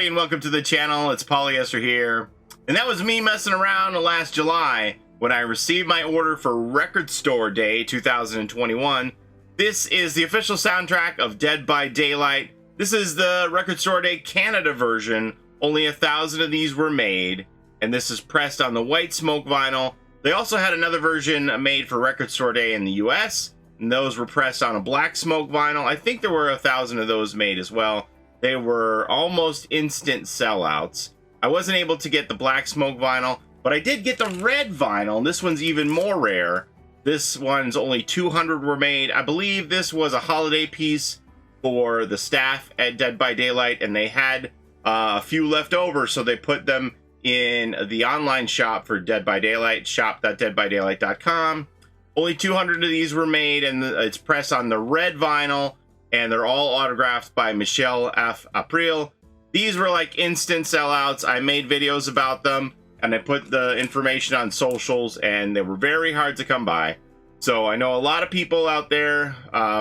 everybody, and welcome to the channel. It's Paulie Esther here. And that was me messing around last July when I received my order for Record Store Day 2021. This is the official soundtrack of Dead by Daylight. This is the Record Store Day Canada version. Only 1,000 of these were made, and this is pressed on the white smoke vinyl. They also had another version made for Record Store Day in the US, and those were pressed on a black smoke vinyl. I think there were 1,000 of those made as well. They were almost instant sellouts. I wasn't able to get the black smoke vinyl, but I did get the red vinyl. This one's even more rare. This one's only 200 were made. I believe this was a holiday piece for the staff at Dead by Daylight, and they had a few left over, so they put them in the online shop for Dead by Daylight, shop.deadbydaylight.com. Only 200 of these were made, and it's pressed on the red vinyl, and they're all autographed by Michel F April. These were like instant sellouts. I made videos about them, and I put the information on socials, and they were very hard to come by. So I know a lot of people out there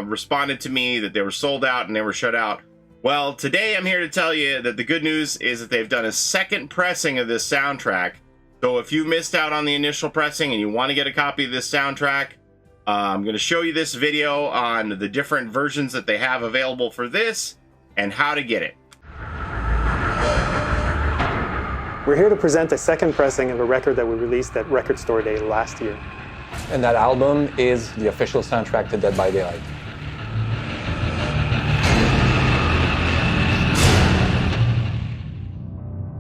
responded to me that they were sold out and they were shut out. Well, today I'm here to tell you that the good news is that they've done a second pressing of this soundtrack. So if you missed out on the initial pressing and you want to get a copy of this soundtrack, I'm going to show you this video on the different versions that they have available for this and how to get it. We're here to present a second pressing of a record that we released at Record Store Day last year. And that album is the official soundtrack to Dead by Daylight.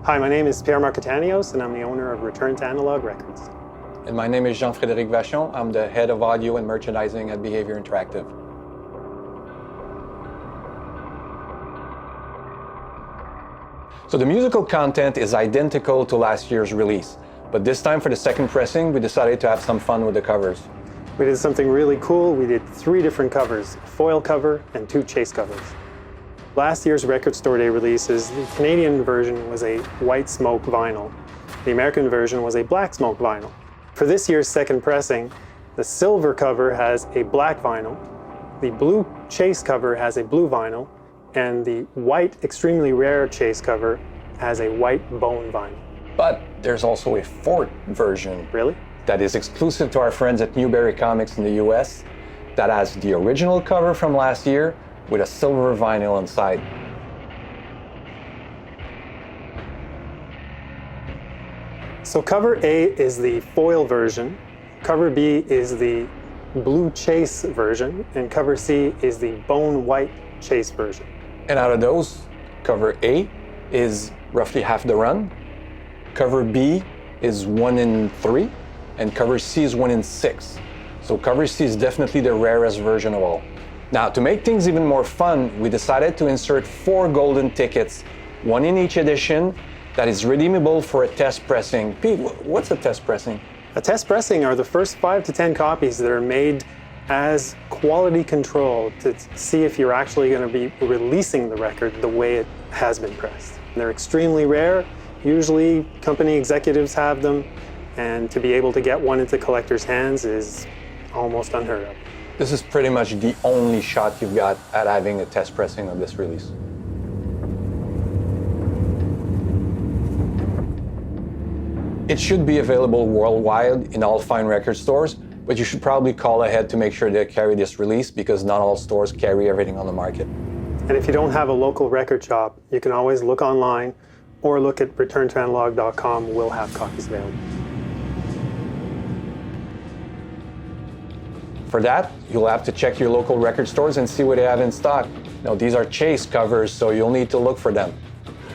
Hi, my name is Pierre Marcatanios, and I'm the owner of Return to Analog Records. And my name is Jean-Frédéric Vachon. I'm the head of audio and merchandising at Behavior Interactive. So the musical content is identical to last year's release, but this time for the second pressing, we decided to have some fun with the covers. We did something really cool. We did 3 different covers, a foil cover and 2 chase covers. Last year's Record Store Day releases, the Canadian version was a white smoke vinyl. The American version was a black smoke vinyl. For this year's second pressing, the silver cover has a black vinyl, the blue chase cover has a blue vinyl, and the white, extremely rare chase cover has a white bone vinyl. But there's also a 4th version. Really? That is exclusive to our friends at Newbury Comics in the US, that has the original cover from last year with a silver vinyl inside. So cover A is the foil version, cover B is the blue chase version, and cover C is the bone white chase version. And out of those, cover A is roughly half the run, cover B is 1 in 3, and cover C is 1 in 6. So cover C is definitely the rarest version of all. Now, to make things even more fun, we decided to insert 4 golden tickets, 1 in each edition, that is redeemable for a test pressing. Pete, what's a test pressing? A test pressing are the first 5 to 10 copies that are made as quality control to see if you're actually going to be releasing the record the way it has been pressed. They're extremely rare. Usually company executives have them, and to be able to get one into collectors' hands is almost unheard of. This is pretty much the only shot you've got at having a test pressing of this release. It should be available worldwide in all fine record stores, but you should probably call ahead to make sure they carry this release because not all stores carry everything on the market. And if you don't have a local record shop, you can always look online or look at returntoanalog.com. We'll have copies available. For that, you'll have to check your local record stores and see what they have in stock. Now, these are chase covers, so you'll need to look for them.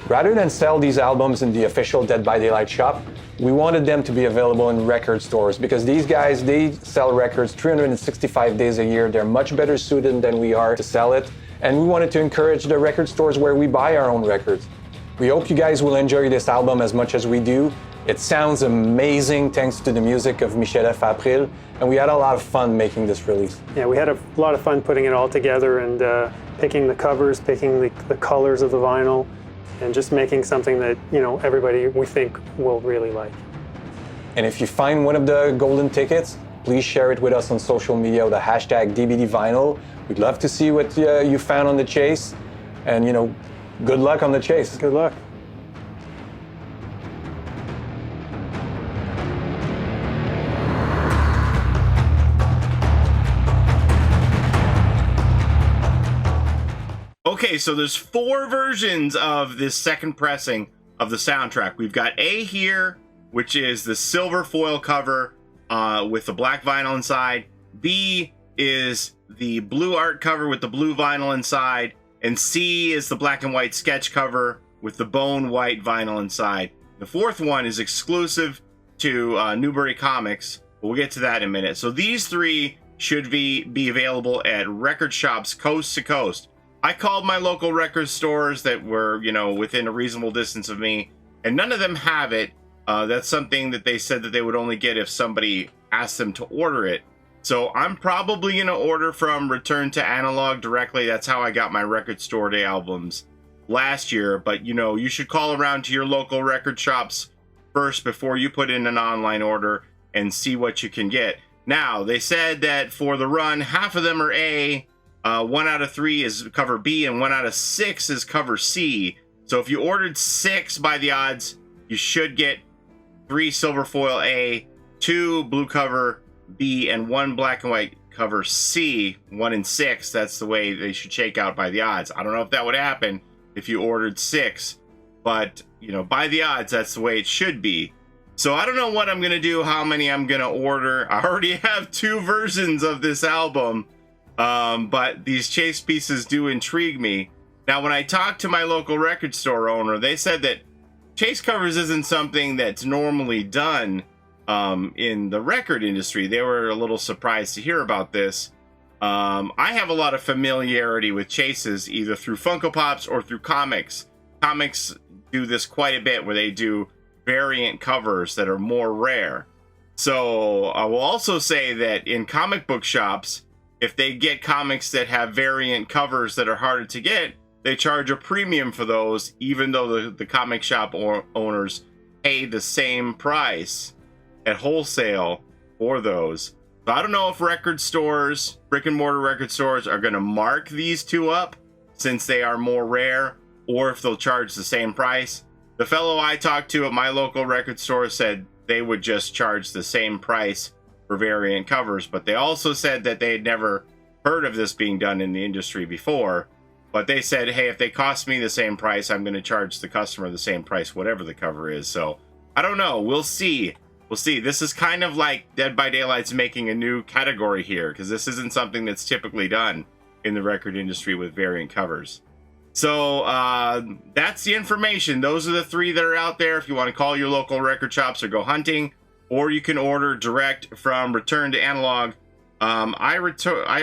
Rather than sell these albums in the official Dead by Daylight shop, we wanted them to be available in record stores because these guys, they sell records 365 days a year. They're much better suited than we are to sell it. And we wanted to encourage the record stores where we buy our own records. We hope you guys will enjoy this album as much as we do. It sounds amazing thanks to the music of Michel F April, and we had a lot of fun making this release. Yeah, we had a lot of fun putting it all together and picking the covers, picking the colors of the vinyl, and just making something that, you know, everybody we think will really like. And if you find one of the golden tickets, please share it with us on social media with the hashtag DBD Vinyl. We'd love to see what you found on the chase, and, you know, good luck on the chase. Good luck. Okay, so there's 4 versions of this second pressing of the soundtrack. We've got A here, which is the silver foil cover with the black vinyl inside. B is the blue art cover with the blue vinyl inside. And C is the black and white sketch cover with the bone white vinyl inside. The 4th one is exclusive to Newbury Comics. We'll get to that in a minute. So these 3 should be available at record shops coast to coast. I called my local record stores that were, within a reasonable distance of me, and none of them have it. That's something that they said that they would only get if somebody asked them to order it. So I'm probably going to order from Return to Analog directly. That's how I got my Record Store Day albums last year. But, you should call around to your local record shops first before you put in an online order and see what you can get. Now, they said that for the run, half of them are A, 1 out of 3 is cover B, and 1 out of 6 is cover C. So if you ordered 6 by the odds, you should get 3 silver foil A, 2 blue cover B, and 1 black and white cover C. 1 and 6, that's the way they should shake out by the odds. I don't know if that would happen if you ordered 6, but, by the odds, that's the way it should be. So I don't know what I'm going to do, how many I'm going to order. I already have 2 versions of this album, but these chase pieces do intrigue me. Now, when I talked to my local record store owner, they said that chase covers isn't something that's normally done in the record industry. They were a little surprised to hear about this. I have a lot of familiarity with chases, either through Funko Pops or through comics. Comics do this quite a bit, where they do variant covers that are more rare. So I will also say that in comic book shops, if they get comics that have variant covers that are harder to get, they charge a premium for those, even though the comic shop owners pay the same price at wholesale for those. So I don't know if record stores, brick and mortar record stores, are going to mark these 2 up since they are more rare, or if they'll charge the same price. The fellow I talked to at my local record store said they would just charge the same price for variant covers, but they also said that they had never heard of this being done in the industry before. But they said, hey, if they cost me the same price, I'm going to charge the customer the same price, whatever the cover is. So I don't know. We'll see. We'll see. This is kind of like Dead by Daylight's making a new category here, because this isn't something that's typically done in the record industry with variant covers. So that's the information. Those are the 3 that are out there. If you want to call your local record shops or go hunting, or you can order direct from Return to Analog. I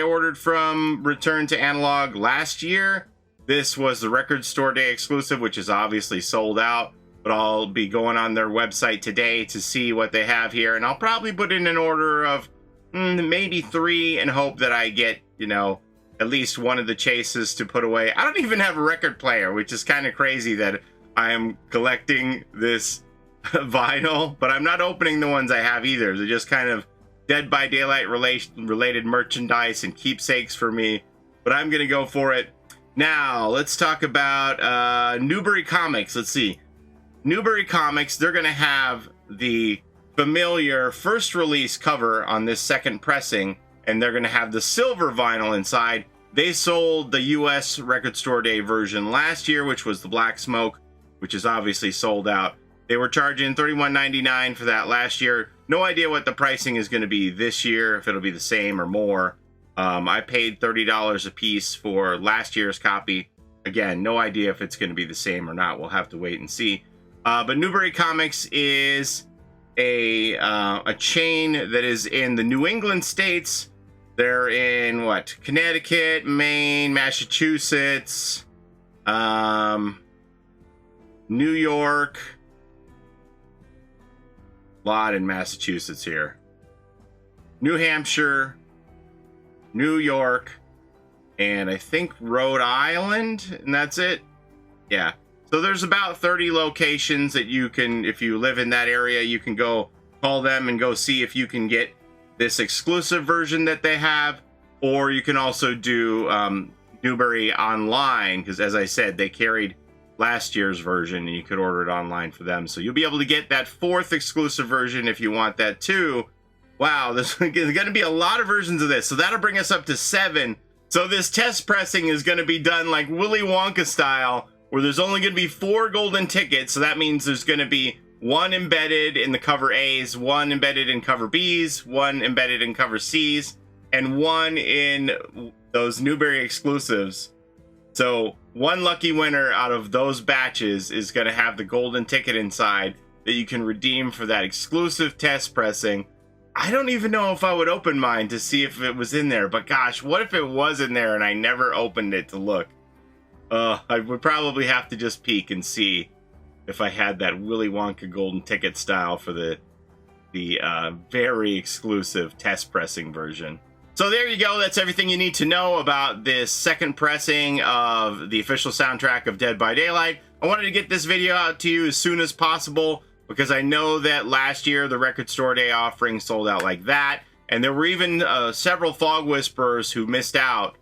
ordered from Return to Analog last year. This was the Record Store Day exclusive, which is obviously sold out. But I'll be going on their website today to see what they have here. And I'll probably put in an order of maybe 3 and hope that I get, at least one of the chases to put away. I don't even have a record player, which is kind of crazy that I am collecting this vinyl, but I'm not opening the ones I have either. They're just kind of Dead by Daylight related merchandise and keepsakes for me, but I'm going to go for it. Now, let's talk about Newbury Comics. Let's see. Newbury Comics, they're going to have the familiar first release cover on this second pressing, and they're going to have the silver vinyl inside. They sold the US Record Store Day version last year, which was the Black Smoke, which is obviously sold out. They were charging $31.99 for that last year. No idea what the pricing is going to be this year, if it'll be the same or more. I paid $30 a piece for last year's copy. Again, no idea if it's going to be the same or not. We'll have to wait and see. But Newbury Comics is a chain that is in the New England states. They're in Connecticut, Maine, Massachusetts, New York. A lot in Massachusetts here. New Hampshire, New York, and I think Rhode Island, and that's it. Yeah. So there's about 30 locations that you can, if you live in that area, you can go call them and go see if you can get this exclusive version that they have, or you can also do Newbury online, because as I said, they carried last year's version and you could order it online for them. So you'll be able to get that 4th exclusive version if you want that too. Wow, there's going to be a lot of versions of this. So that'll bring us up to 7 So this test pressing is going to be done like Willie Wonka style, where there's only going to be 4 golden tickets. So that means there's going to be 1 embedded in the cover A's, 1 embedded in cover B's, 1 embedded in cover C's, and 1 in those Newbury exclusives. So 1 lucky winner out of those batches is going to have the golden ticket inside that you can redeem for that exclusive test pressing. I don't even know if I would open mine to see if it was in there, but gosh, what if it was in there and I never opened it to look? I would probably have to just peek and see if I had that Willy Wonka golden ticket style for the very exclusive test pressing version. So there you go. That's everything you need to know about this second pressing of the official soundtrack of Dead by Daylight. I wanted to get this video out to you as soon as possible because I know that last year the Record Store Day offering sold out like that. And there were even several Fog Whisperers who missed out,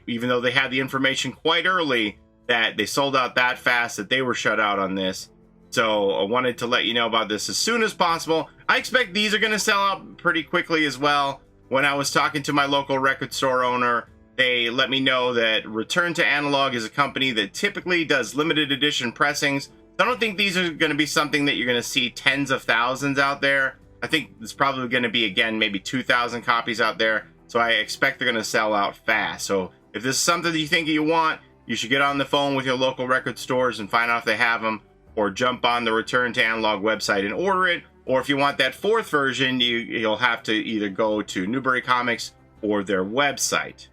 even though they had the information quite early that they sold out that fast that they were shut out on this. So I wanted to let you know about this as soon as possible. I expect these are going to sell out pretty quickly as well. When I was talking to my local record store owner, they let me know that Return to Analog is a company that typically does limited edition pressings. I don't think these are going to be something that you're going to see tens of thousands out there. I think it's probably going to be, again, maybe 2,000 copies out there. So I expect they're going to sell out fast. So if this is something that you think you want, you should get on the phone with your local record stores and find out if they have them, or jump on the Return to Analog website and order it. Or if you want that 4th version, you'll have to either go to Newbury Comics or their website.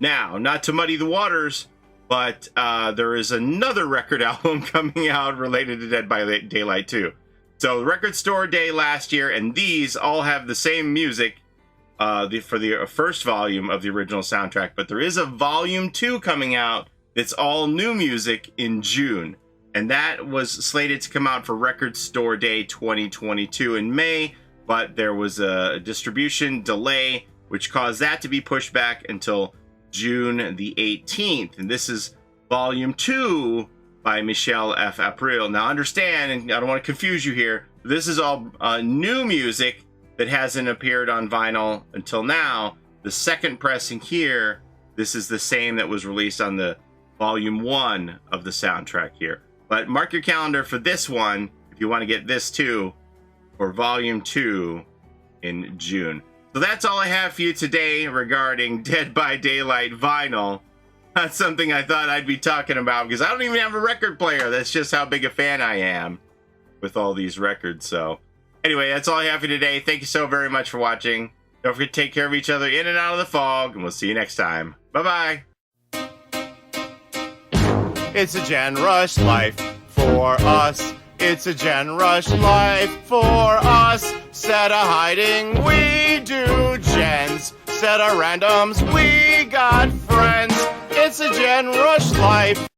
Now, not to muddy the waters, but there is another record album coming out related to Dead by Daylight 2. So the Record Store Day last year, and these all have the same music for the first volume of the original soundtrack, but there is a volume 2 coming out that's all new music in June. And that was slated to come out for Record Store Day 2022 in May, but there was a distribution delay, which caused that to be pushed back until June the 18th. And this is Volume 2 by Michel F April. Now understand, and I don't want to confuse you here, this is all new music that hasn't appeared on vinyl until now. The second pressing here, this is the same that was released on the Volume 1 of the soundtrack here. But mark your calendar for this one, if you want to get this too, for Volume 2 in June. So that's all I have for you today regarding Dead by Daylight vinyl. That's something I thought I'd be talking about because I don't even have a record player. That's just how big a fan I am with all these records. So anyway, that's all I have for you today. Thank you so very much for watching. Don't forget to take care of each other in and out of the fog, and we'll see you next time. Bye-bye. It's a Gen Rush life for us. It's a Gen Rush life for us. Set a hiding, we do gens. Set a randoms, we got friends. It's a Gen Rush life.